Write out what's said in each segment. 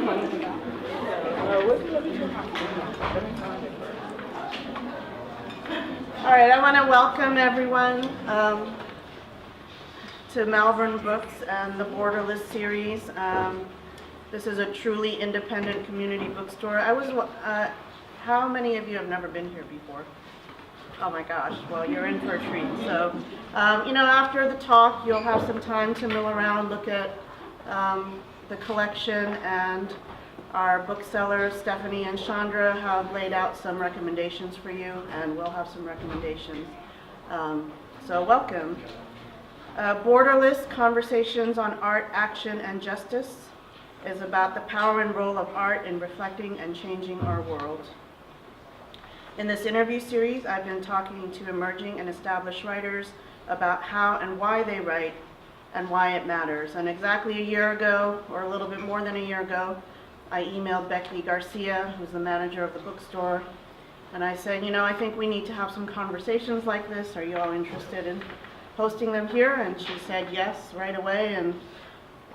All right, I want to welcome everyone to Malvern Books and the Borderless series. This is a truly independent community bookstore. How many of you have never been here before? Oh my gosh, well, you're in for a treat. So, after the talk, you'll have some time to mill around, look at the collection, and our booksellers, Stephanie and Chandra, have laid out some recommendations for you, and we'll have some recommendations. So welcome. Borderless Conversations on Art, Action, and Justice is about the power and role of art in reflecting and changing our world. In this interview series, I've been talking to emerging and established writers about how and why they write and why it matters. And exactly a year ago, or a little bit more than a year ago, I emailed Becky Garcia, who's the manager of the bookstore, and I said, I think we need to have some conversations like this. Are you all interested in hosting them here? And she said yes right away, and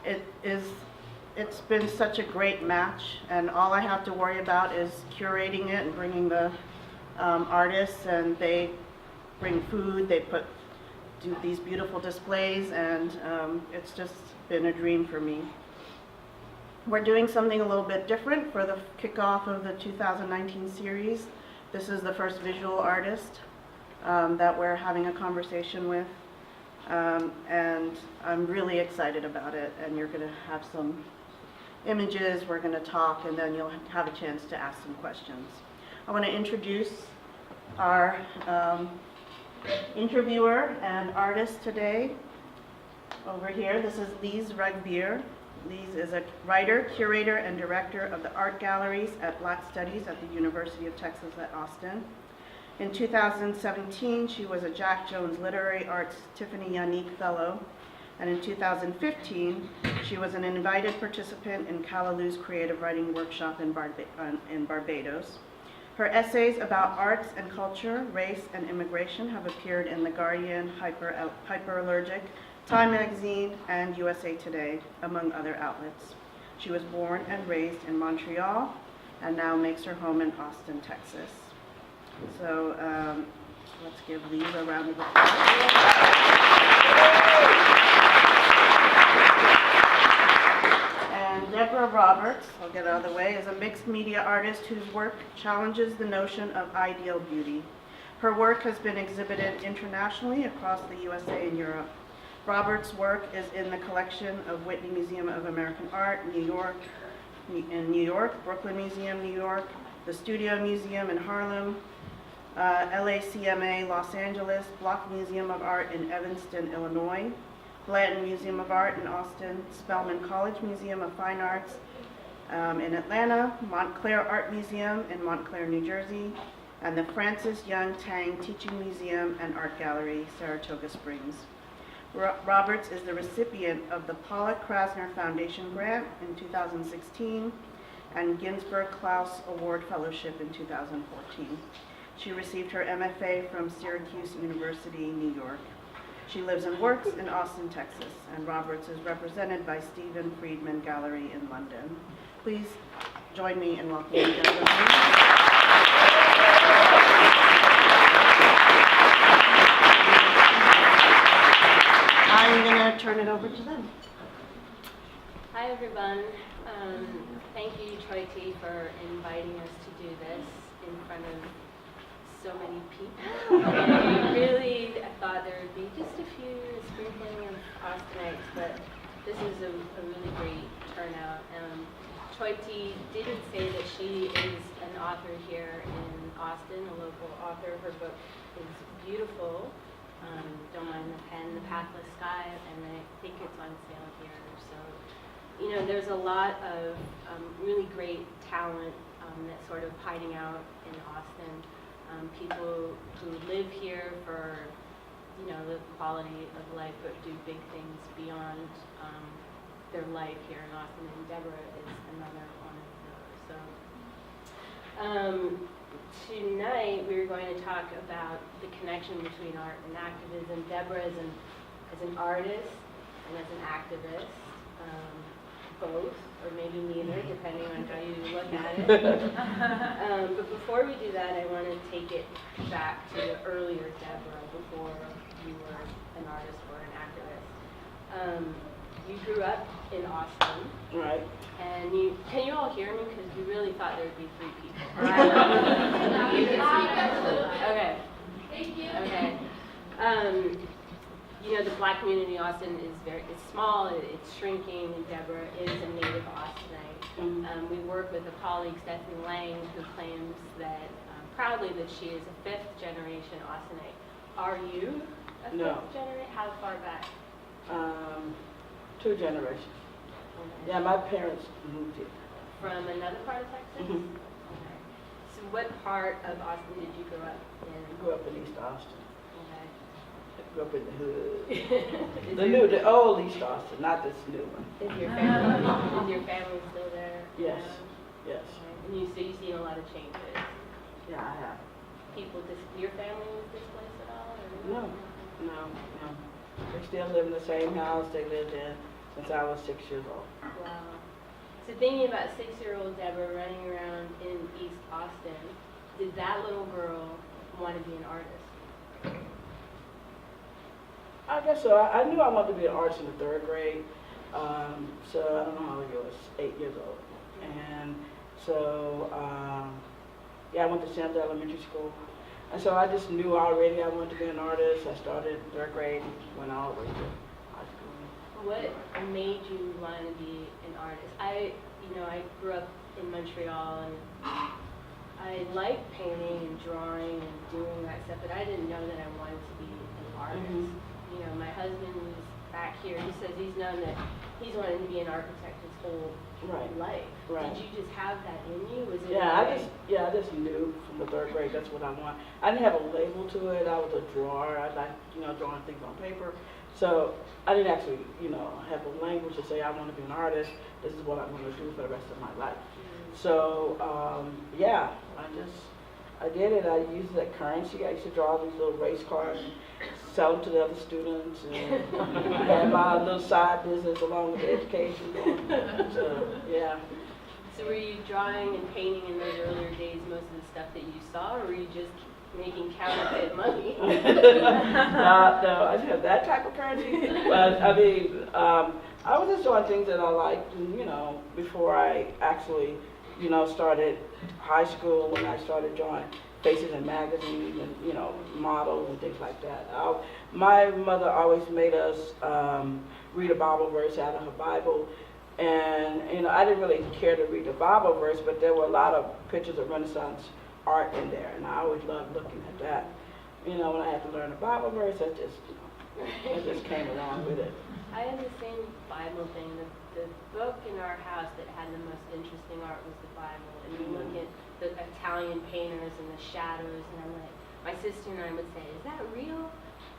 it's been such a great match, and all I have to worry about is curating it and bringing the artists, and they bring food, they do these beautiful displays, and it's just been a dream for me. We're doing something a little bit different for the kickoff of the 2019 series. This is the first visual artist that we're having a conversation with, and I'm really excited about it, and you're going to have some images, we're going to talk, and then you'll have a chance to ask some questions. I want to introduce our interviewer and artist today. Over here, this is Lise Rugbier. Lise is a writer, curator, and director of the art galleries at Black Studies at the University of Texas at Austin. In 2017, she was a Jack Jones Literary Arts Tiffany Yannick Fellow, and in 2015, she was an invited participant in Callaloo's Creative Writing Workshop in Barbados. Her essays about arts and culture, race, and immigration have appeared in The Guardian, Hyperallergic, Time Magazine, and USA Today, among other outlets. She was born and raised in Montreal and now makes her home in Austin, Texas. So let's give Lise a round of applause. And Deborah Roberts, I'll get out of the way, is a mixed media artist whose work challenges the notion of ideal beauty. Her work has been exhibited internationally across the USA and Europe. Roberts' work is in the collection of Whitney Museum of American Art, New York, Brooklyn Museum, New York, the Studio Museum in Harlem, LACMA, Los Angeles, Block Museum of Art in Evanston, Illinois, Blanton Museum of Art in Austin, Spelman College Museum of Fine Arts in Atlanta, Montclair Art Museum in Montclair, New Jersey, and the Francis Young Tang Teaching Museum and Art Gallery, Saratoga Springs. Roberts is the recipient of the Pollock-Krasner Foundation Grant in 2016 and Ginsburg-Klaus Award Fellowship in 2014. She received her MFA from Syracuse University, New York. She lives and works in Austin, Texas, and Roberts is represented by Stephen Friedman Gallery in London. Please join me in welcoming Deborah. I'm going to turn it over to them. Hi, everyone. Thank you, Troy T., for inviting us to do this in front of so many people. I really thought there would be just a few sprinkling of Austinites, but this is a really great turnout. Troy T. didn't say that she is an author here in Austin, a local author. Her book is beautiful. Don't Mind the Pen, The Pathless Sky, and I think it's on sale here. So, there's a lot of really great talent that's sort of hiding out in Austin. People who live here for, the quality of life, but do big things beyond their life here in Austin, and Deborah is another one of those. So, tonight we're going to talk about the connection between art and activism. Deborah as an artist and as an activist, both, or maybe neither, depending how you look at it. But before we do that, I want to take it back to the earlier Deborah, before you were an artist or an activist. You grew up in Austin. Right. And can you all hear me? Because we really thought there would be 3 people. Okay. Thank you. Okay. You know, the Black community in Austin is it's small, it's shrinking, and Deborah is a native Austinite. We work with a colleague, Stephanie Lang, who claims that, proudly, that she is a 5th generation Austinite. Are you a 5th generation? How far back? 2 generations. Okay. Yeah, my parents moved here. From another part of Texas? Mm-hmm. Okay. So what part of Austin did you grow up in? I grew up in East Austin. Okay. I grew up in the hood. The old East Austin, not this new one. Is your family still there? Yes. Yes. Okay. And so you've seen a lot of changes. Yeah, I have. Your family was displaced at all? Or No. They still live in the same house they lived in since I was 6 years old. Wow. So thinking about 6-year-old Deborah running around in East Austin, did that little girl want to be an artist? I guess so. I knew I wanted to be an artist in the 3rd grade. So I don't know how old I was, 8 years old. And so, I went to Sandra Elementary School. And so I just knew already I wanted to be an artist. I started in 3rd grade, went all the way to high school. What made you want to be an artist? I grew up in Montreal, and I like painting and drawing and doing that stuff, but I didn't know that I wanted to be an artist. Mm-hmm. You know, my husband was back here. He says he's known that he's wanted to be an architect his whole life. Right. Did you just have that in you? Was it? I just knew from the 3rd grade that's what I want. I didn't have a label to it. I was a drawer. I liked, drawing things on paper. So I didn't actually, have a language to say I want to be an artist. This is what I'm going to do for the rest of my life. Mm-hmm. So I did it. I used that currency. I used to draw these little race cars and sell them to the other students. And I had my little side business along with the education going. So, yeah. So were you drawing and painting in those earlier days most of the stuff that you saw, or were you just making counterfeit money? No, I didn't have that type of currency. But I mean, I was just doing things that I liked, and, before I actually, started high school, when I started drawing faces in magazines and, models and things like that. My mother always made us read a Bible verse out of her Bible. And, I didn't really care to read the Bible verse, but there were a lot of pictures of Renaissance art in there, and I always loved looking at that. When I had to learn the Bible verse, I just came along with it. I had the same Bible thing. The book in our house that had the most interesting art was the Bible. And you look at the Italian painters and the shadows, and I'm like, my sister and I would say, is that real?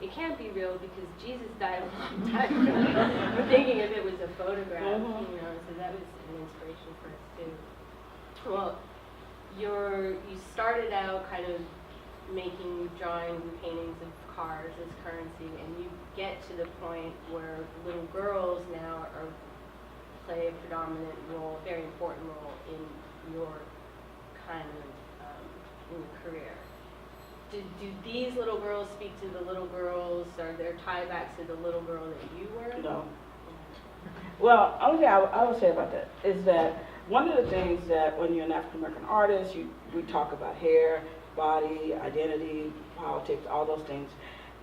It can't be real because Jesus died a long time ago. I'm thinking if it was a photograph, so that was an inspiration for us too. Well, you started out kind of making drawings and paintings of cars as currency, and you get to the point where little girls now play a predominant role, a very important role in your kind of in your career. Do these little girls speak to the little girls? Are there tiebacks to the little girl that you were? No. Well, only thing I would say about that is that one of the things that when you're an African American artist, we talk about hair, body, identity, politics, all those things.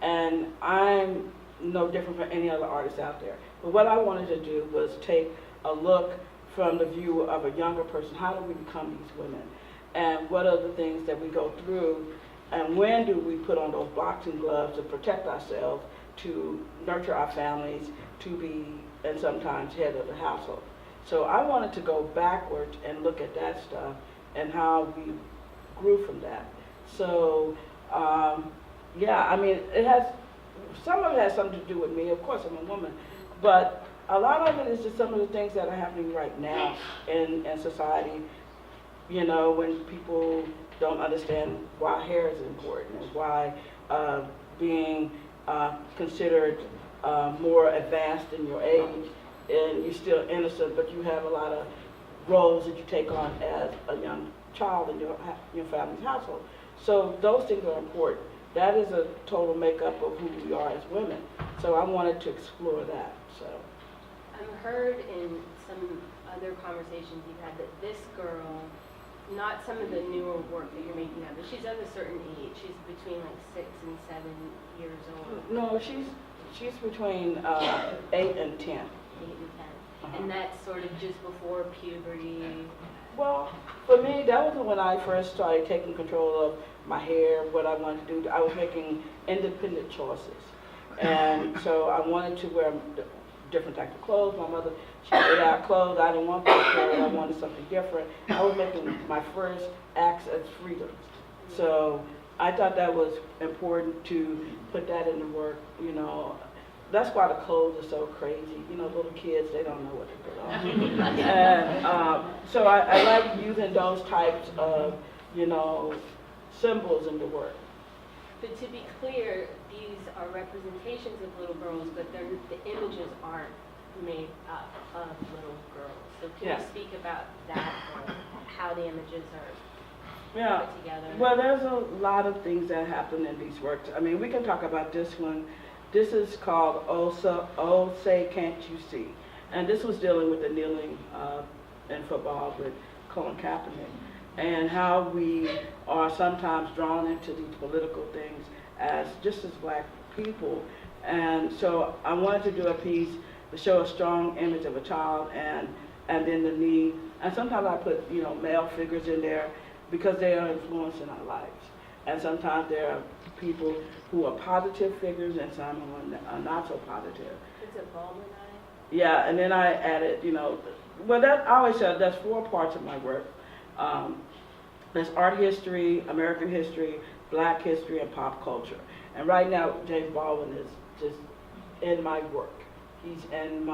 And I'm no different from any other artist out there. But what I wanted to do was take a look from the view of a younger person. How do we become these women? And what are the things that we go through? And when do we put on those boxing gloves to protect ourselves, to nurture our families, to be, and sometimes head of the household? So I wanted to go backwards and look at that stuff and how we grew from that. So, some of it has something to do with me. Of course, I'm a woman. But a lot of it is just some of the things that are happening right now in society. When people don't understand why hair is important and why being considered more advanced in your age and you're still innocent, but you have a lot of roles that you take on as a young child in your family's household. So those things are important. That is a total makeup of who we are as women. So I wanted to explore that. So I've heard in some other conversations you've had that this girl, not some of the newer work that you're making now, but she's of a certain age. She's between like 6 and 7 years old. no, she's between 8 and 10. 8 and 10. And that's sort of just before puberty. Well, for me, that was when I first started taking control of my hair, what I wanted to do. I was making independent choices. And so I wanted to wear different types of clothes. My mother, she laid out clothes. I didn't want those clothes. I wanted something different. I was making my first acts as freedom. So I thought that was important to put that into work, you know. That's why the clothes are so crazy. You know, little kids, they don't know what to put on. And so I like using those types of, you know, symbols in the work. But to be clear, these are representations of little girls, but the images aren't made up of little girls. So can Yeah. you speak about that, or how the images are Yeah. put together? Well, there's a lot of things that happen in these works. I mean, we can talk about this one. This is called Oh Say Can't You See? And this was dealing with the kneeling in football with Colin Kaepernick, and how we are sometimes drawn into these political things as just as black people. And so I wanted to do a piece to show a strong image of a child and then the knee. And sometimes I put, you know, male figures in there because they are influencing our lives. And sometimes there are people who are positive figures and some who are not so positive. It's a Baldwin eye? Yeah, and then I added, you know, well, that I always said that's 4 parts of my work. There's art history, American history, black history, and pop culture. And right now, James Baldwin is just in my work. He's in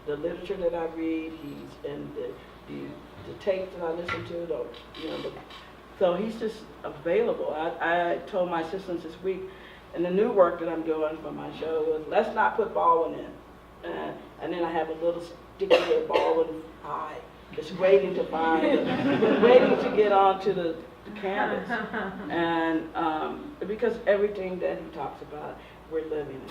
the literature that I read. He's in the tapes that I listen to. So he's just available. I told my assistants this week, and the new work that I'm doing for my show was, let's not put Baldwin in. And then I have a little sticky Baldwin eye, just waiting to waiting to get onto the canvas. And because everything that he talks about, we're living in.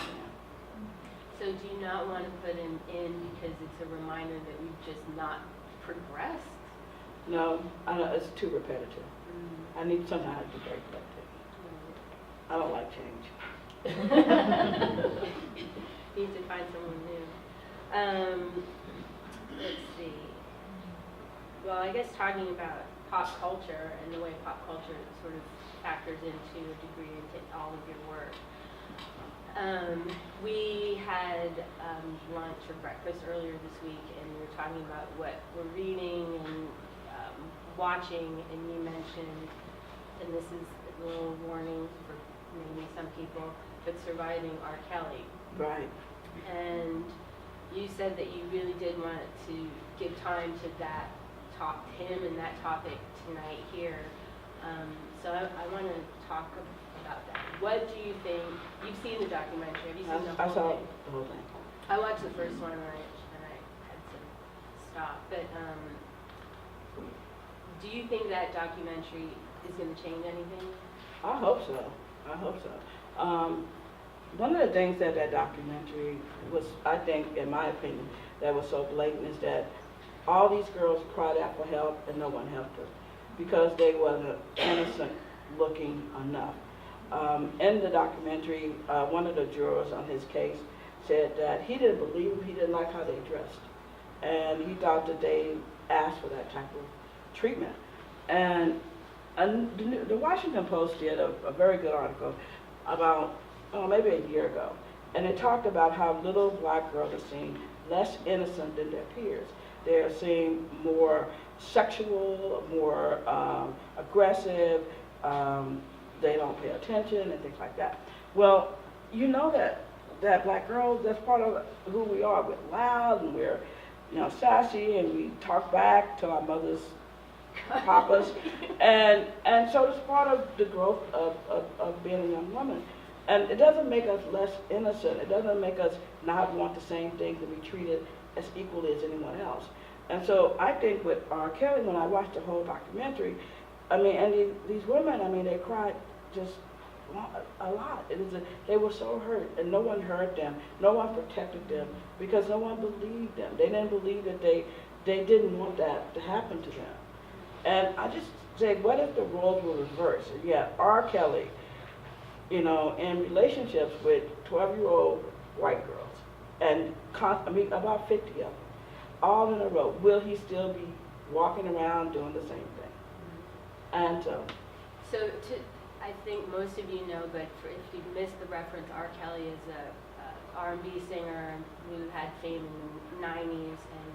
So do you not want to put him in because it's a reminder that we've just not progressed? No, it's too repetitive. I need something to break that thing. I don't like change. Need to find someone new. Let's see. Well, I guess talking about pop culture and the way pop culture sort of factors into a degree into all of your work. We had lunch or breakfast earlier this week, and we were talking about what we're reading and watching, and you mentioned, and this is a little warning for maybe some people, but surviving R. Kelly. Right. And you said that you really did want to give time to him and that topic tonight here. So I want to talk about that. What do you think? You've seen the documentary. Have you seen the whole I saw thing? the whole thing. I watched the first one and I had to stop. But do you think that documentary is going to change anything? I hope so. I hope so. One of the things that documentary was, I think, in my opinion, that was so blatant is that all these girls cried out for help and no one helped them because they wasn't innocent looking enough. In the documentary, one of the jurors on his case said that he didn't believe them, he didn't like how they dressed. And he thought that they asked for that type of treatment. And the Washington Post did a very good article about maybe a year ago, and it talked about how little black girls are seen less innocent than their peers. They're seen more sexual, more aggressive, they don't pay attention and things like that. Well, you know that black girls, that's part of who we are. We're loud and we're, you know, sassy, and we talk back to our mothers, papas, and so it's part of the growth of being a young woman. And it doesn't make us less innocent. It doesn't make us not want the same things and be treated as equally as anyone else. And so I think with R. Kelly, when I watched the whole documentary, I mean, and these women, I mean, they cried just a lot. They were so hurt, and no one heard them. No one protected them because no one believed them. They didn't believe that they didn't want that to happen to them. And I just say, what if the roles were reversed? Yeah, R. Kelly, you know, in relationships with 12-year-old white girls, and about 50 of them, all in a row. Will he still be walking around doing the same thing? And I think most of you know, but if you missed the reference, R. Kelly is a R&B singer who had fame in the 90s and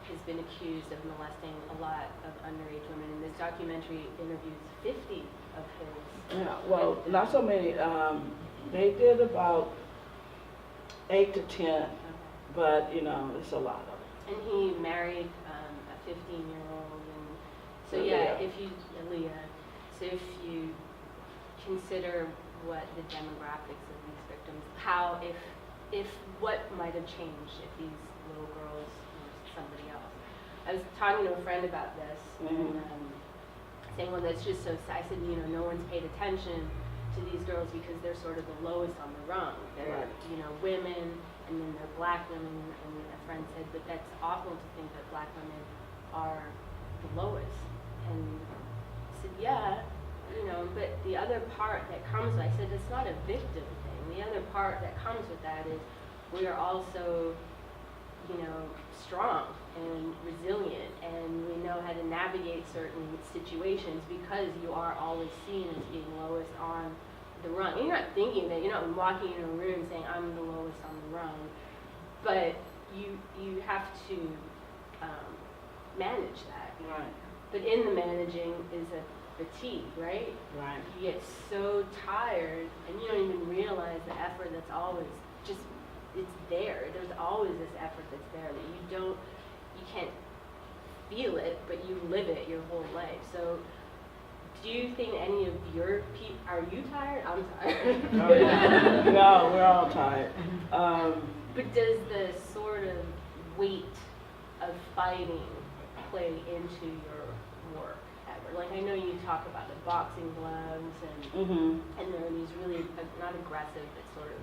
has been accused of molesting a lot of underage women. And this documentary interviews 50 of his. yeah, well, not so many. They did about 8 to 10, but you know, it's a lot of it. And he married a 15-year-old, and so Leah. So if you consider what the demographics of these victims, how if what might have changed if these little girls were somebody else. I was talking to a friend about this, and saying, well, that's just so sad. I said, you know, no one's paid attention to these girls because they're sort of the lowest on the rung. They're, right. you know, women, and then they're black women, and a friend said, but that's awful to think that black women are the lowest. And I said, yeah, you know, but the other part that comes, I said, it's not a victim thing. The other part that comes with that is we are also, you know, strong and resilient, and we know how to navigate certain situations because you are always seen as being lowest on the rung. You're not thinking that, you're not walking in a room saying, I'm the lowest on the rung, but you have to manage that. Right. But in the managing is a fatigue, right? Right. You get so tired, and you don't even realize the effort that's always just, it's there. There's always this effort that's there that you can't feel it, but you live it your whole life. So do you think any of your people, are you tired? I'm tired. Oh, yeah. We're all tired. But does the sort of weight of fighting play into your work ever? Like, I know you talk about the boxing gloves, and there are these really, not aggressive, but sort of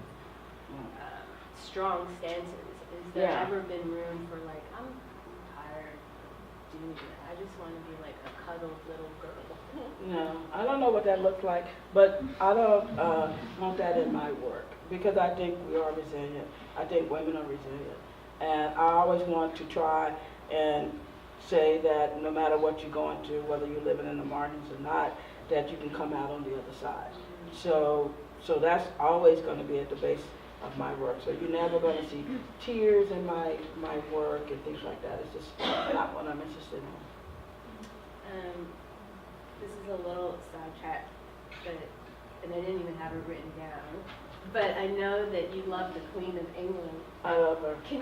strong stances. Has there ever been room for, like, I'm tired of doing that. I just want to be like a cuddled little girl. No, I don't know what that looks like, but I don't want that in my work because I think we are resilient. I think women are resilient. And I always want to try and say that no matter what you're going through, whether you're living in the margins or not, that you can come out on the other side. So that's always going to be at the base of my work. So you're never going to see tears in my work and things like that. It's just not what I'm interested in. This is a little sidetrack, and I didn't even have it written down. But I know that you love the Queen of England. I love her. Can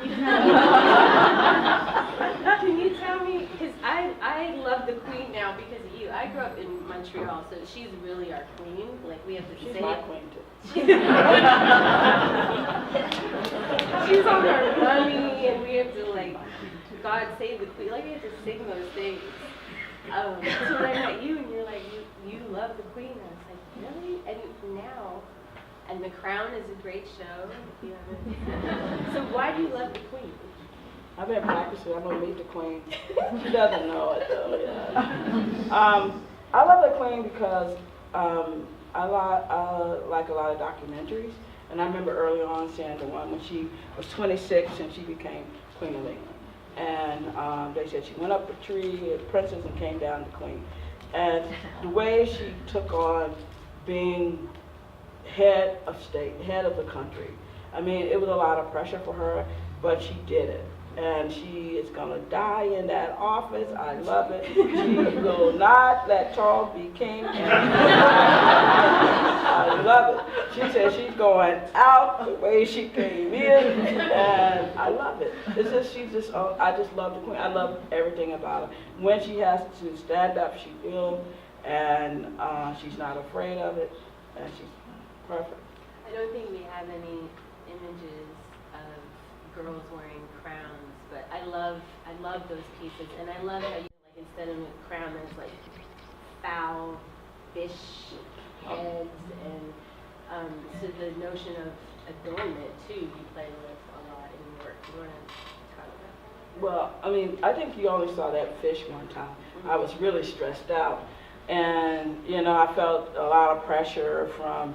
you tell me? Because I love the Queen now because of you. I grew up in Montreal, so she's really our queen. Like, we have to She's say my it. queen too. She's on our money, and we have to, like, God save the Queen. Like, we have to sing those things. So when I met you, and you're like, you love the Queen, I was like, really? And now, and The Crown is a great show. If you haven't. So why do you love the Queen? I've been practicing. I'm gonna meet the Queen. She doesn't know it though. Yeah. I love the Queen because I like a lot of documentaries, and I remember early on seeing the one when she was 26 and she became Queen of England. And they said she went up a tree, a princess, and came down to Queen. And the way she took on being head of state, head of the country, I mean, it was a lot of pressure for her, but she did it. And she is going to die in that office. I love it. She will not let Charles be king. I love it. She said she's going out the way she came in, and I love it. It's just, I just love the Queen. I love everything about her. When she has to stand up, she will, and she's not afraid of it, and she's perfect. I don't think we have any images of girls wearing crowns but I love those pieces, and I love how you, like, instead of a crown, there's like fowl, fish, heads, and so the notion of adornment too you play with a lot in your work. You want to talk about that? Well, I mean, I think you only saw that fish one time. I was really stressed out, and you know, I felt a lot of pressure from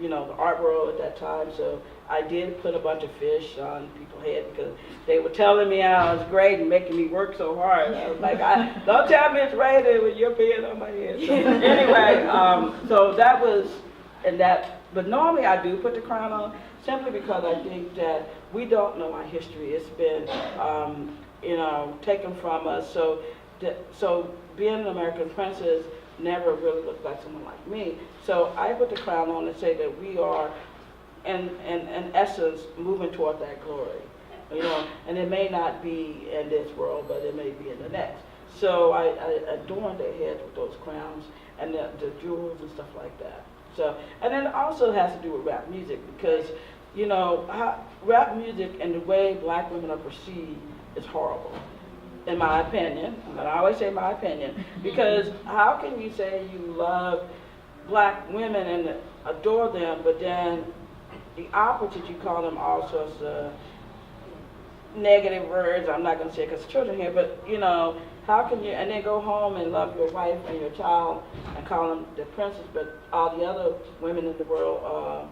you know, the art world at that time. So I did put a bunch of fish on people's head because they were telling me I was great and making me work so hard. I was like, don't tell me it's raining with your pen on my head. So anyway, so that was, and that, but normally I do put the crown on simply because I think that we don't know our history. It's been, you know, taken from us. So being an American princess never really looked like someone like me. So I put the crown on and say that we are, in essence, moving toward that glory. You know, and it may not be in this world, but it may be in the next. So I adorn their heads with those crowns and the jewels and stuff like that. So, and then it also has to do with rap music because, you know, rap music and the way black women are perceived is horrible, in my opinion. And I always say my opinion, because how can you say you love black women and adore them, but then the opposite, you call them all sorts of negative words. I'm not going to say it because children here, but you know, how can you, and then go home and love your wife and your child and call them the princess, but all the other women in the world are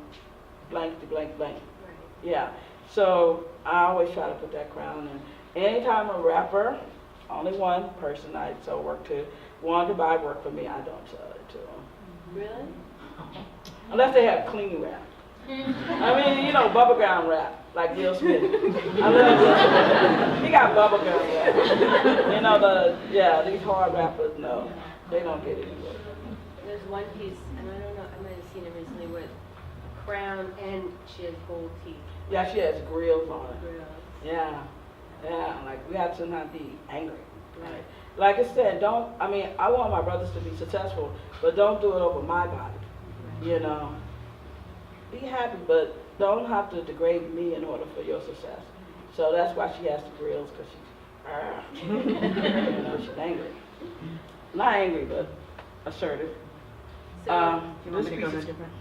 blank to blank blank. Right. Yeah, so I always try to put that crown in. Anytime a rapper, only one person I sell work to, wanted to buy work for me, I don't sell it to them. Really? Unless they have clean rap. I mean, you know, bubblegum rap, like Will Smith. I love Will Smith. He got bubblegum rap. You know, these hard rappers, no, they don't get anywhere. There's one piece, and I don't know, I might have seen it recently, with crown and she has gold teeth. Yeah, she has grills on it. Grills. Yeah, like we have to sometimes be angry. Right. Like I said, I want my brothers to be successful, but don't do it over my body, you know. Be happy, but don't have to degrade me in order for your success. So that's why she has the grills, because she's, you know, she's angry. Not angry, but assertive. So, You want me to go to a different?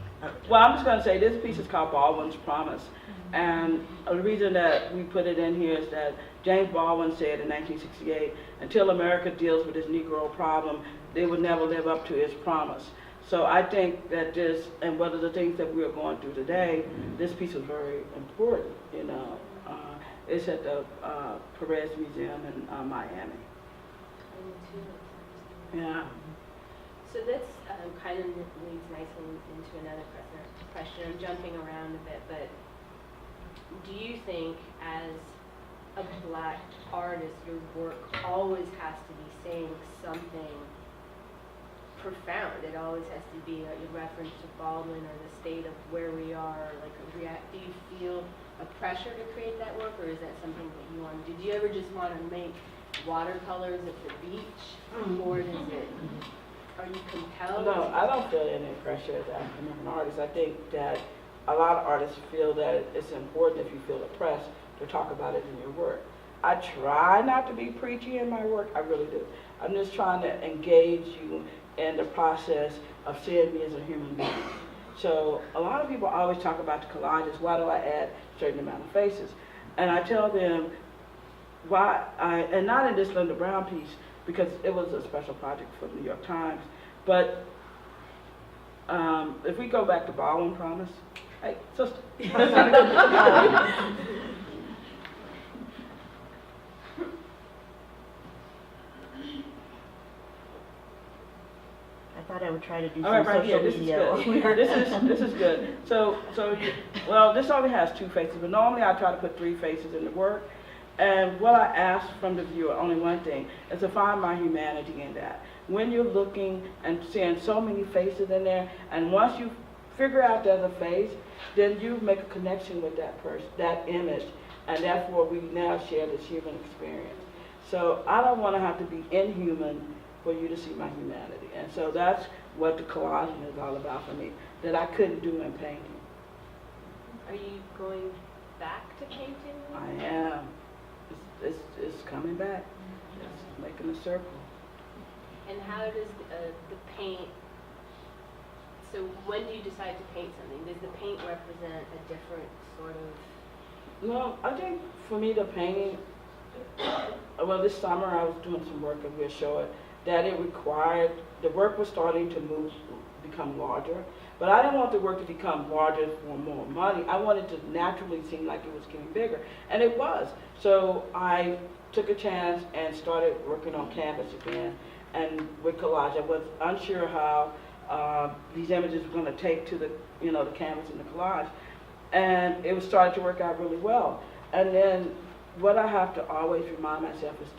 Well, I'm just going to say this piece is called Baldwin's Promise. And the reason that we put it in here is that James Baldwin said in 1968, until America deals with this Negro problem, they would never live up to its promise. So I think that this, and one of the things that we are going through today, this piece is very important, you know. It's at the Perez Museum in Miami. Yeah. So this kind of leads nicely into another question. I'm jumping around a bit, but do you think as a black artist, your work always has to be saying something profound? It always has to be a reference to Baldwin or the state of where we are, like do you feel a pressure to create that work, or is that something that you want to do? Do you ever just want to make watercolors at the beach, or does it, are you compelled? No, I don't feel any pressure as an African-American artist. I think that a lot of artists feel that it's important, if you feel oppressed, to talk about it in your work. I try not to be preachy in my work, I really do. I'm just trying to engage you in the process of seeing me as a human being. So a lot of people always talk about the collages, why do I add a certain amount of faces? And I tell them why, and not in this Linda Brown piece, because it was a special project for the New York Times, but if we go back to Baldwin Promise, hey, sister. I thought I would try to do All some right, social this media. is good. This is good. Well, this only has 2 faces, but normally I try to put 3 faces in the work. And what I ask from the viewer, only one thing, is to find my humanity in that. When you're looking and seeing so many faces in there, and once you figure out there's a face, then you make a connection with that person, that image, and therefore we now share this human experience. So I don't want to have to be inhuman for you to see my humanity. And so that's what the collaging is all about for me, that I couldn't do in painting. Are you going back to painting? I am. It's it's coming back. It's making a circle. And how does the paint, so when do you decide to paint something? Does the paint represent a different sort of? No, I think for me the painting, well, this summer I was doing some work and we'll show it, that it required, the work was starting to become larger, but I didn't want the work to become larger for more money. I wanted to naturally seem like it was getting bigger, and it was. So I took a chance and started working on canvas again, and with collage. I was unsure how these images were going to take to the, the canvas and the collage, and it was starting to work out really well. And then what I have to always remind myself is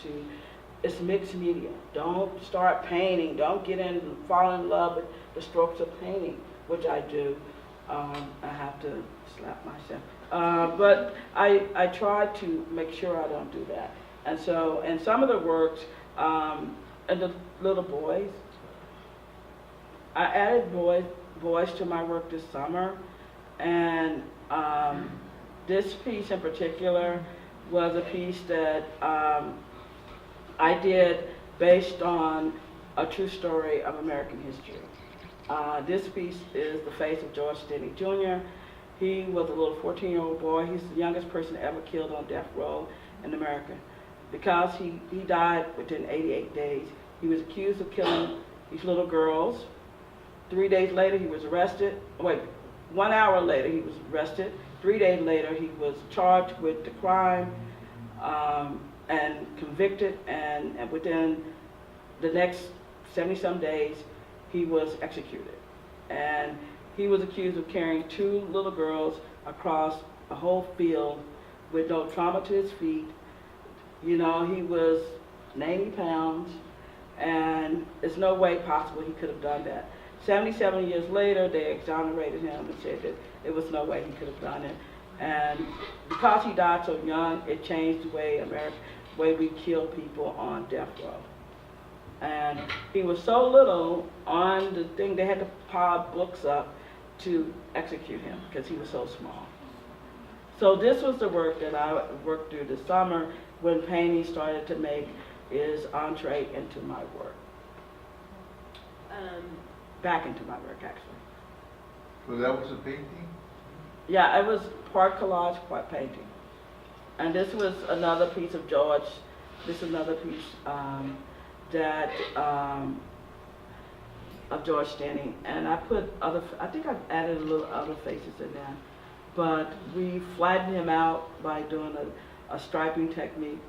it's mixed media. Don't start painting. Don't get in and fall in love with the strokes of painting, which I do. I have to slap myself. But I try to make sure I don't do that. And so, in some of the works, and the little boys, I added boys to my work this summer, and this piece in particular was a piece that I did based on a true story of American history. This piece is the face of George Stinney Jr. He was a little 14-year-old boy. He's the youngest person ever killed on death row in America. Because he died within 88 days. He was accused of killing these little girls. 3 days later he was arrested. 1 hour later he was arrested. 3 days later he was charged with the crime and convicted, and within the next 70-some days he was executed. And he was accused of carrying 2 little girls across a whole field with no trauma to his feet. He was 90 pounds, and there's no way possible he could have done that. 77 years later, they exonerated him and said that there was no way he could have done it. And because he died so young, it changed the way we kill people on death row. And he was so little on the thing, they had to pile books up to execute him because he was so small. So this was the work that I worked through this summer when painting started to make its entree into my work. Back into my work, actually. So that was a painting? Yeah, it was part collage, part painting. And this was another piece of George. This is another piece of George Stinney. And I put I think I've added a little other faces in there. But we flattened him out by doing a striping technique.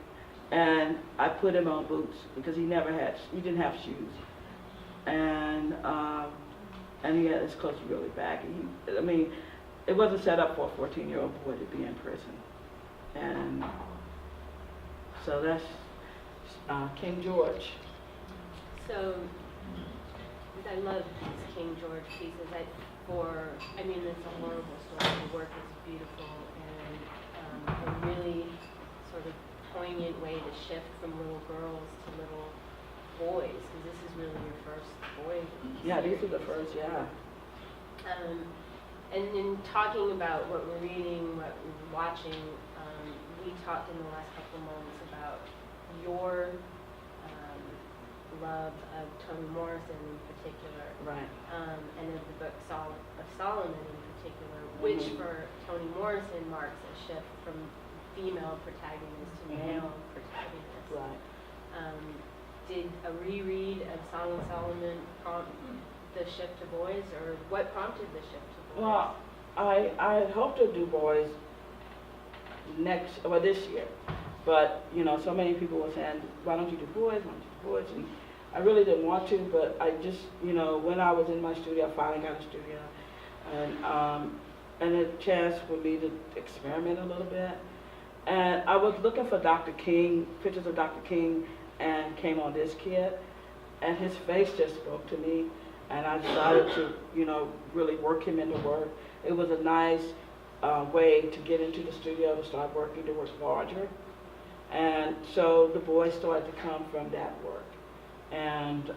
And I put him on boots because he didn't have shoes. And he had his clothes really baggy. It wasn't set up for a 14-year-old boy to be in prison. And so that's King George. So I love these King George pieces. It's a horrible story. The work is beautiful and a really sort of poignant way to shift from little girls to little boys, because this is really your first boy. Yeah, these are the first, yeah. And in talking about what we're reading, what we're watching, we talked in the last couple of moments about your love of Toni Morrison in particular, Right. And of the book of Solomon in particular, which for Toni Morrison marks a shift from female protagonist to male protagonist. Right. Did a reread of Song of Solomon prompt the shift to boys, or what prompted the shift to boys? Well, I hope to do boys this year, but so many people were saying, why don't you do boys? Why don't you do boys? And I really didn't want to, but I just, when I was in my studio, I finally got a studio, and a chance for me to experiment a little bit. And I was looking for Dr. King, pictures of Dr. King, and came on this kid, and his face just spoke to me, and I decided to, really work him into work. It was a nice way to get into the studio, to start working, to work larger. And so the boys started to come from that work. And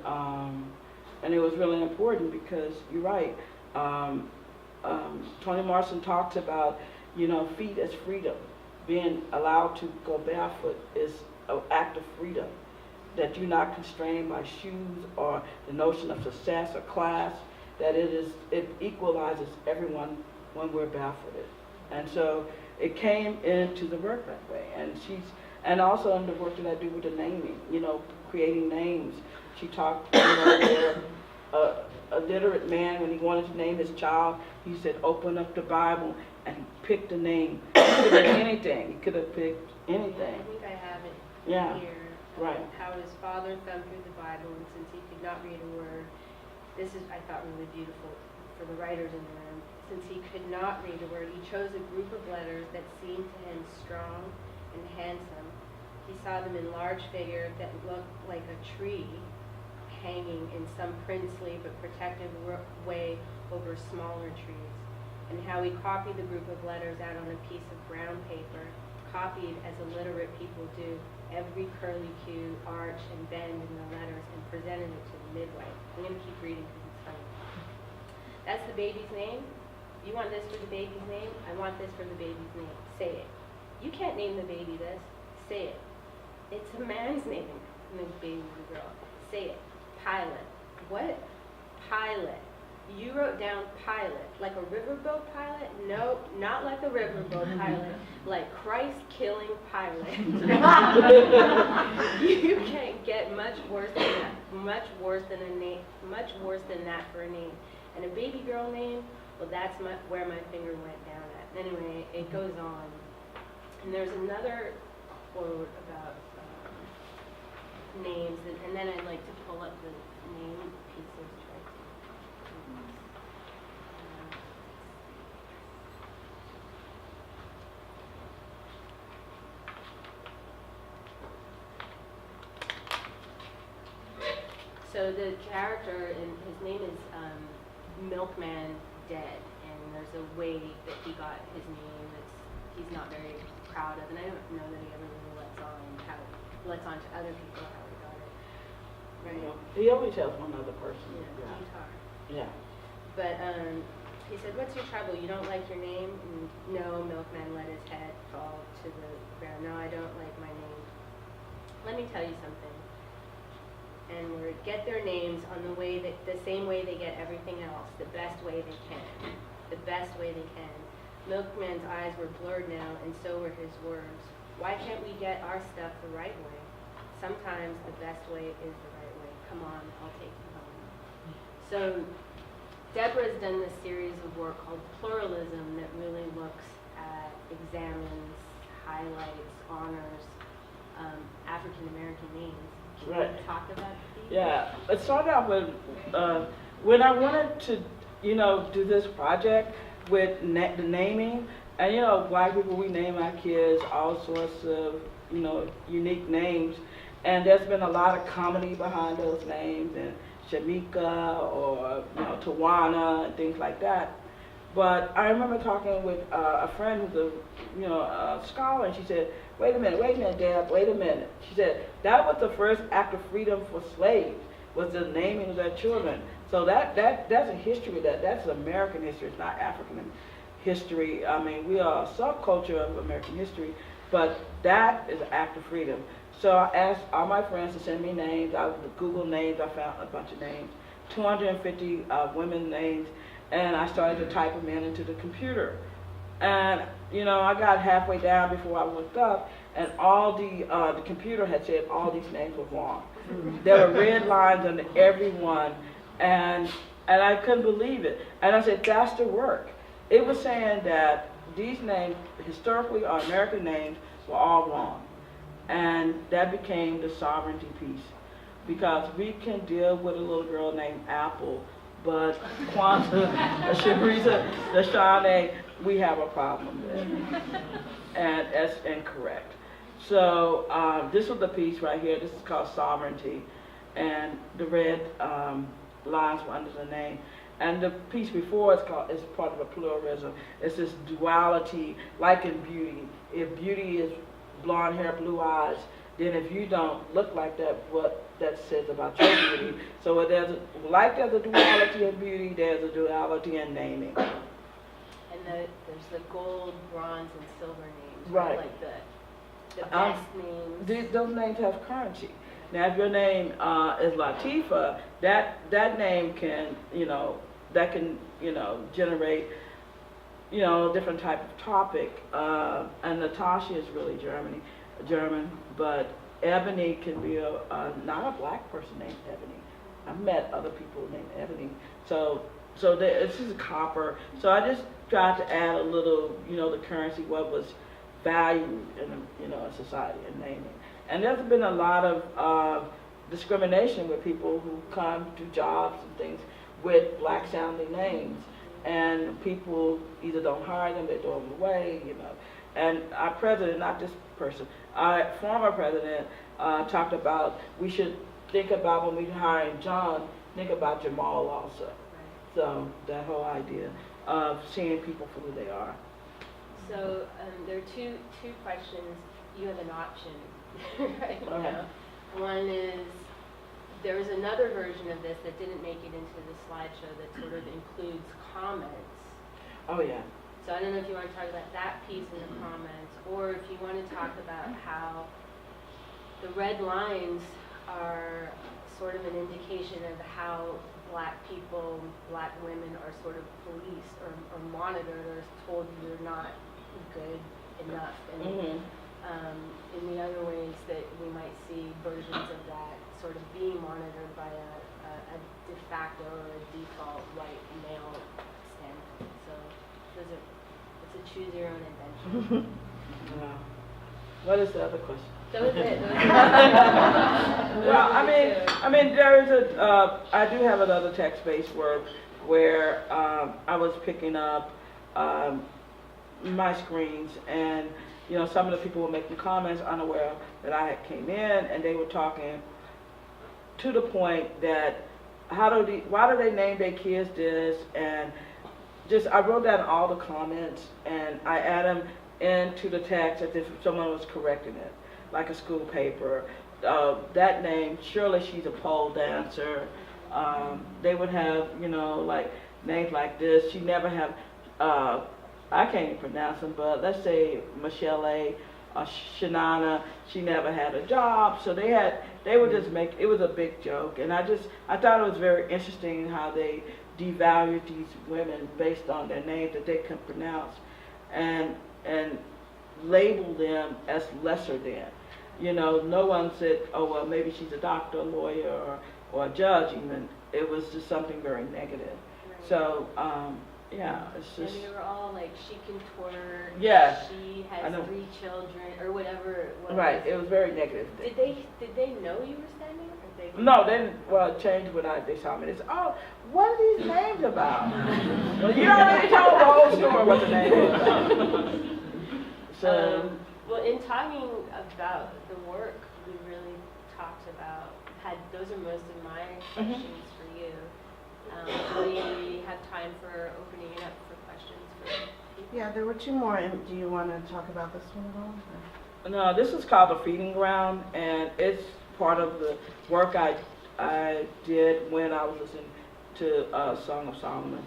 it was really important because you're right. Toni Morrison talks about, feet as freedom. being allowed to go barefoot is an act of freedom, that you're not constrained by shoes or the notion of success or class, that it equalizes everyone when we're barefooted. And so it came into the work that way. And also in the work that I do with the naming, creating names. She talked, where a literate man, when he wanted to name his child, he said, open up the Bible, and he picked a name. It could have been anything. He could have picked anything. I think I have it Yeah, here. right. How his father thumbed through the Bible, and since he could not read a word, this is, I thought, really beautiful for the writers in the room. Since he could not read a word, he chose a group of letters that seemed to him strong and handsome. He saw them in large figures that looked like a tree hanging in some princely but protective way over smaller trees, and how he copied the group of letters out on a piece of brown paper, copied as illiterate people do every curly-Q, arch, and bend in the letters, and presented it to the midway. I'm going to keep reading because it's funny. That's the baby's name. You want this for the baby's name? I want this for the baby's name. Say it. You can't name the baby this. Say it. It's a man's name, and the baby's a girl. Say it. Pilot. What? Pilot. You wrote down pilot. Like a riverboat pilot? No, not like a riverboat pilot. Like Christ-killing pilot. You can't get much worse than that. Much worse than a name. Much worse than that for a name. And a baby girl name? Well, that's where my finger went down at. Anyway, it goes on. And there's another quote about names, and then I'd like to pull up the name pieces. So the character, and his name is Milkman Dead, and there's a way that he got his name that's he's not very proud of, and I don't know that he ever really lets on to other people how he got it. Right? He always tells one other person. Yeah, guitar. Yeah. But he said, "What's your trouble? You don't like your name?" And no, Milkman let his head fall to the ground. No, I don't like my name. Let me tell you something. And we get their names on the same way they get everything else, the best way they can. The best way they can. Milkman's eyes were blurred now, and so were his words. Why can't we get our stuff the right way? Sometimes the best way is the right way. Come on, I'll take you home. So Deborah's done this series of work called Pluralism that really looks at, examines, highlights, honors African American names. Can Right. you talk about these? Yeah, it started out with when I wanted to, do this project with the naming, and Black people, we name our kids all sorts of, unique names, and there's been a lot of comedy behind those names, and Shamika or Tawana and things like that. But I remember talking with a friend who's a scholar, and she said, wait a minute, Deb, wait a minute. She said, that was the first act of freedom for slaves, was the naming of their children. So that's a history, that's American history, it's not African history. I mean, we are a subculture of American history, but that is an act of freedom. So I asked all my friends to send me names. I Googled names, I found a bunch of names, 250 women names, and I started to type them into the computer. And I got halfway down before I looked up, and all the computer had said all these names were wrong. There were red lines under every one, and I couldn't believe it. And I said, that's the work. It was saying that these names, historically, our American names, were all wrong. And that became the sovereignty piece, because we can deal with a little girl named Apple, but Kwanzaa, Sharisa, Dashane, we have a problem with. And that's incorrect. So this was the piece right here. This is called Sovereignty. And the red lines were under the name. And the piece before is part of a pluralism. It's this duality, like in beauty. If beauty is blonde hair, blue eyes, then if you don't look like that, what that says about your beauty. So there's a duality in beauty, there's a duality in naming. And there's the gold, bronze, and silver names. Right. Like the best names. Those names have currency. Now, if your name is Latifah, that name can, that can, generate, a different type of topic. And Natasha is really German, but Ebony can be not a black person named Ebony. I've met other people named Ebony. So this is copper. So I just tried to add a little, the currency, what was valued in, in society and naming. And there's been a lot of discrimination with people who come to jobs and things with black sounding names. And people either don't hire them, they throw them away, And our president, not this person, our former president talked about we should think about when we hire John, think about Jamal also. So that whole idea of seeing people for who they are. So there are two questions. You have an option right now. One is there's another version of this that didn't make it into the slideshow that sort of includes comments. Oh yeah. So I don't know if you want to talk about that piece in the comments, or if you want to talk about how the red lines are sort of an indication of how black people, black women are sort of policed or monitored or told you're not good enough. And in the other ways that we might see versions of that sort of being monitored by a de facto or a default white male standpoint. So it's a choose your own adventure. Yeah. What is the other question? That was it. Well, I mean, there is I do have another text-based work where I was picking up my screens, and some of the people were making comments unaware that I had came in, and they were talking to the point that why do they name their kids this, and I wrote down all the comments and I add them into the text as if someone was correcting it, like a school paper. That name, surely she's a pole dancer. They would have, like names like this. She never have, I can't even pronounce them, but let's say Michelle A. Shanana, she never had a job. So they would just make, it was a big joke. And I thought it was very interesting how they devalued these women based on their names that they couldn't pronounce and labeled them as lesser than. No one said, oh, well, maybe she's a doctor, a lawyer, or a judge even. It was just something very negative. Right. So, yeah, it's just... And they were all like, she can tour, yeah, she has 3 children, or whatever. Right, it was very negative. Did they know you were standing? Or they no, they didn't. Well, it changed when they saw me. They said, oh, what are these names about? Well, you already told the whole story what the name was about. So... well, in talking about the work, we really talked about, those are most of my questions for you. We have time for opening it up for questions for people. Yeah, there were 2 more. And do you want to talk about this one at all? No, this is called The Feeding Ground, and it's part of the work I did when I was listening to Song of Solomon.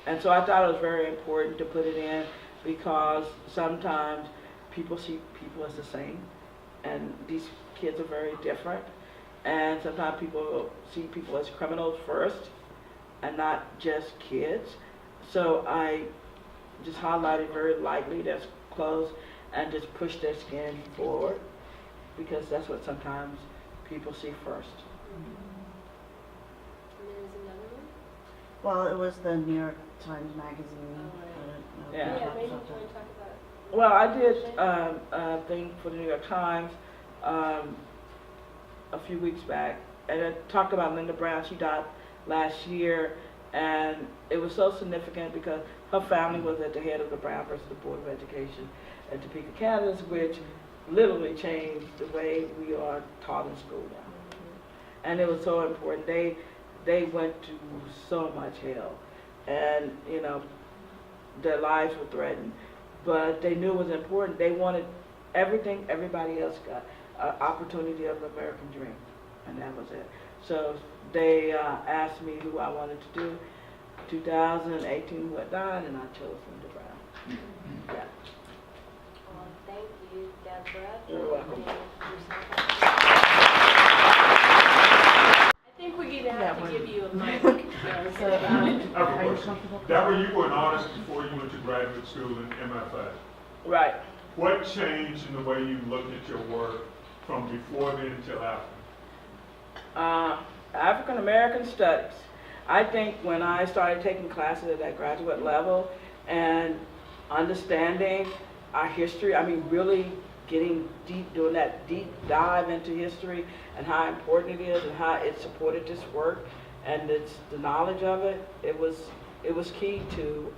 And so I thought it was very important to put it in because sometimes people see people as the same, and these kids are very different. And sometimes people see people as criminals first, and not just kids. So I just highlighted very lightly their clothes and just pushed their skin forward, because that's what sometimes people see first. And there's another one? Well, it was the New York Times Magazine. Oh, right. Yeah. Yeah, maybe you want to talk about. Well, I did a thing for the New York Times a few weeks back, and it talked about Linda Brown. She died last year, and it was so significant because her family was at the head of the Brown versus the Board of Education at Topeka, Kansas, which literally changed the way we are taught in school now. And it was so important. They went through so much hell, and their lives were threatened. But they knew it was important. They wanted everything everybody else got, opportunity of the American dream, and that was it. So they asked me who I wanted to do. 2018 who had died, and I chose Linda Brown. Yeah. Well, thank Deborah. You're welcome. I think we're going to have to give you a mic. I have a question. Deborah, you were an artist before you went to graduate school in MFA. Right. What changed in the way you looked at your work from before then till after? African American Studies. I think when I started taking classes at that graduate level and understanding our history, I mean really getting deep, doing that deep dive into history and how important it is and how it supported this work and it's the knowledge of it, it was key to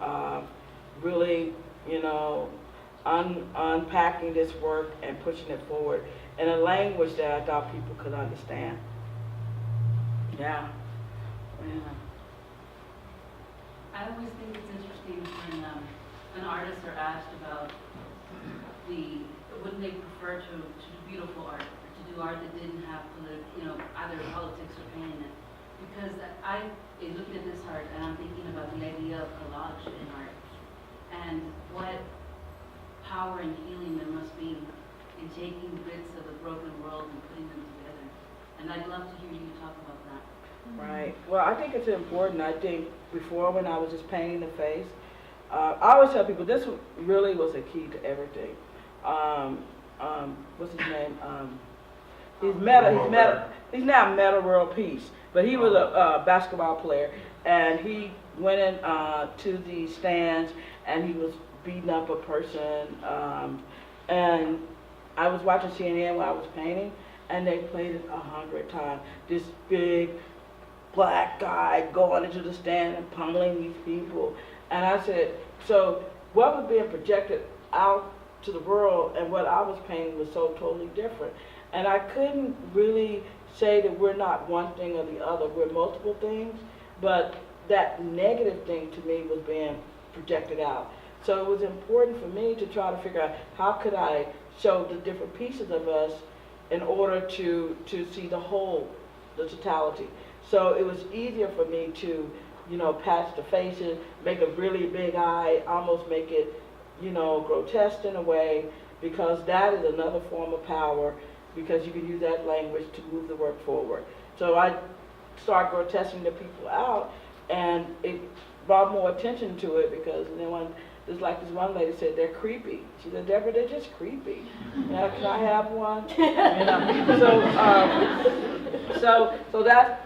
really, you know, unpacking this work and pushing it forward in a language that I thought people could understand. Yeah. I always think it's interesting when artists are asked about wouldn't they prefer to do beautiful art, or to do art that didn't have either politics or pain in it. Because I looked at this art and I'm thinking about the idea of collage in art and what power and healing there must be in taking bits of the broken world and putting them together. And I'd love to hear you talk about that. Right. Well, I think it's important. I think before when I was just painting the face, I always tell people this really was a key to everything. What's his name? He's now Meta World Peace, but he was a basketball player, and he went in to the stands and he was beating up a person. And I was watching CNN while I was painting, and they played it 100 times. This big black guy going into the stand and pummeling these people. And I said, so what was being projected out to the world and what I was painting was so totally different. And I couldn't really say that we're not one thing or the other. We're multiple things, but that negative thing to me was being projected out. So it was important for me to try to figure out how could I show the different pieces of us in order to see the whole, the totality. So it was easier for me to, you know, patch the faces, make a really big eye, almost make it, you know, grotesque in a way, because that is another form of power, because you can use that language to move the work forward. So I started grotesquing the people out, and it brought more attention to it, because then when, just like this one lady said, they're creepy. She said, Deborah, they're just creepy. You know, can I have one? You know, so that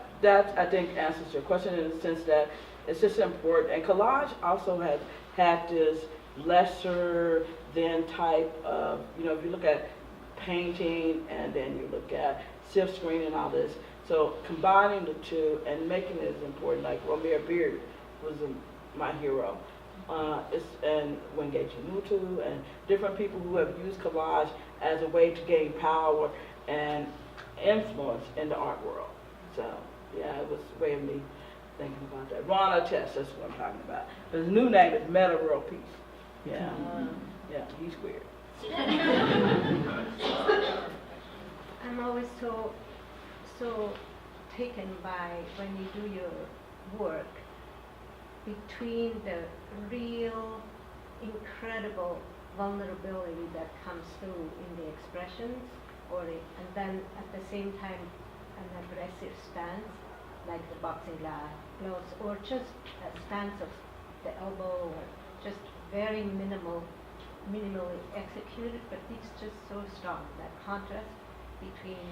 I think answers your question in the sense that it's just important. And collage also has had this lesser than type of, you know, if you look at painting and then you look at silk screen and all this. So combining the two and making it is important. Like Romare Beard was my hero. And Wenge Chimutu and different people who have used collage as a way to gain power and influence in the art world. So yeah, it was a way of me thinking about that. Ron Artest, that's what I'm talking about. His new name is Meta World Peace. Yeah, yeah, he's weird. I'm always so taken by when you do your work between the real incredible vulnerability that comes through in the expressions, and then at the same time an aggressive stance, like the boxing gloves, or just a stance of the elbow, or just very minimally executed, but it's just so strong, that contrast between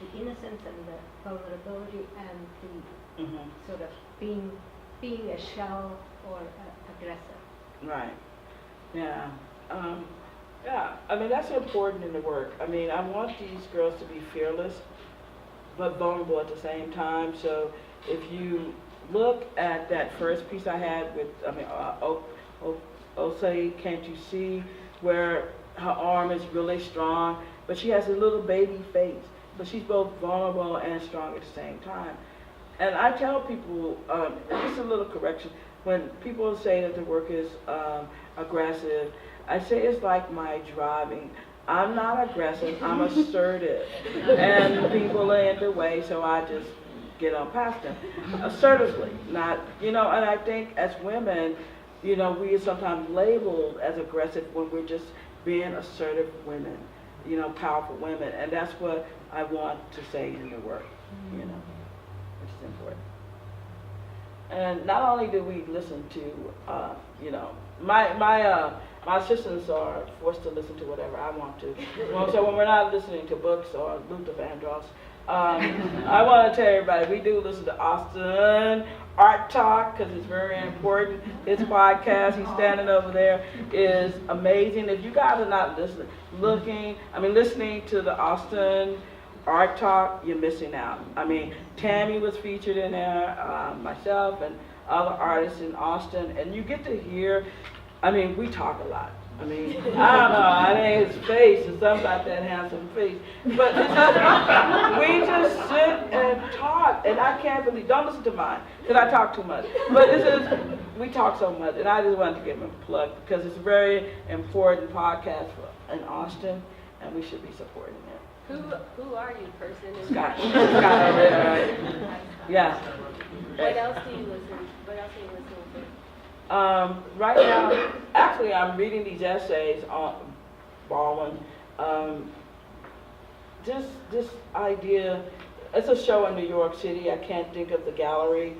the innocence and the vulnerability and the sort of being a shell or aggressor. Right. Yeah. Yeah. I mean, that's important in the work. I mean, I want these girls to be fearless, but vulnerable at the same time. So if you look at that first piece I had with, Osei, Can't You See, where her arm is really strong, but she has a little baby face. But she's both vulnerable and strong at the same time. And I tell people, just a little correction, when people say that the work is aggressive, I say it's like my driving. I'm not aggressive, I'm assertive. And people are in the way, so I just get on past them. Assertively, not, you know, and I think as women, you know, we are sometimes labeled as aggressive when we're just being assertive women. you know, powerful women, and that's what I want to say in the work, you know, which is important. And not only do we listen to, you know, my assistants are forced to listen to whatever I want to. Well, so when we're not listening to books or Luther Vandross, I want to tell everybody we do listen to Austin Art Talk because it's very important. His podcast, he's standing over there, is amazing. If you guys are not listening to the Austin Art Talk, you're missing out. I mean, Tammy was featured in there, myself and other artists in Austin, and you get to hear, I mean, we talk a lot. I mean, I don't know, I think his face is something about that handsome face. But it's just, we just sit and talk, and I can't believe, don't listen to mine, because I talk too much. But we talk so much, and I just wanted to give him a plug, because it's a very important podcast in Austin, and we should be supporting it. Who are you, person? Scott over there, right? Yeah. What else do you listen to? Right now, actually, I'm reading these essays on Baldwin. This idea, it's a show in New York City. I can't think of the gallery.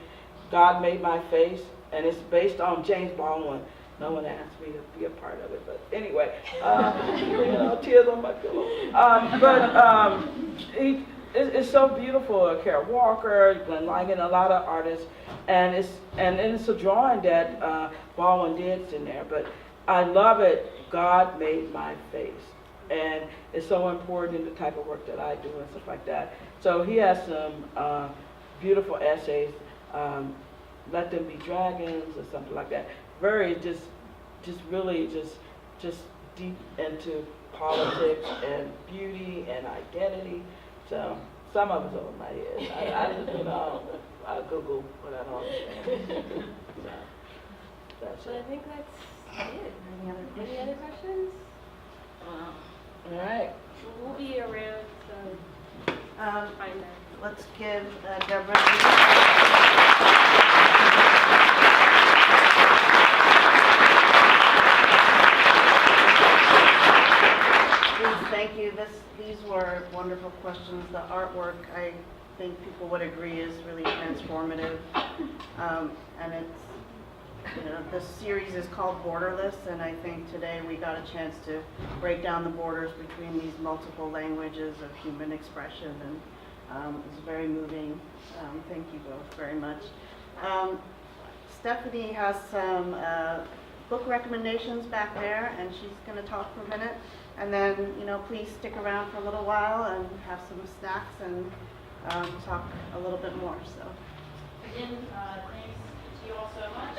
God Made My Face, and it's based on James Baldwin. No one asked me to be a part of it, but anyway, you know, tears on my pillow. It's so beautiful. Carol Walker, Glenn Ligon, a lot of artists, and it's a drawing that Baldwin did in there. But I love it. God Made My Face, and it's so important in the type of work that I do and stuff like that. So he has some beautiful essays. Let Them Be Dragons or something like that. Very really deep into politics and beauty and identity. So some of it's over my head. I Google what I don't understand. So, that's Well, I it. think that's it. Any other questions? All right. We'll be around, so find them. Let's give Deborah. Thank you. These were wonderful questions. The artwork, I think people would agree, is really transformative. And it's, you know, this series is called Borderless, and I think today we got a chance to break down the borders between these multiple languages of human expression, and it's very moving. Thank you both very much. Stephanie has some book recommendations back there, and she's going to talk for a minute. And then, you know, please stick around for a little while and have some snacks and talk a little bit more. So. Again, thanks to you all so much.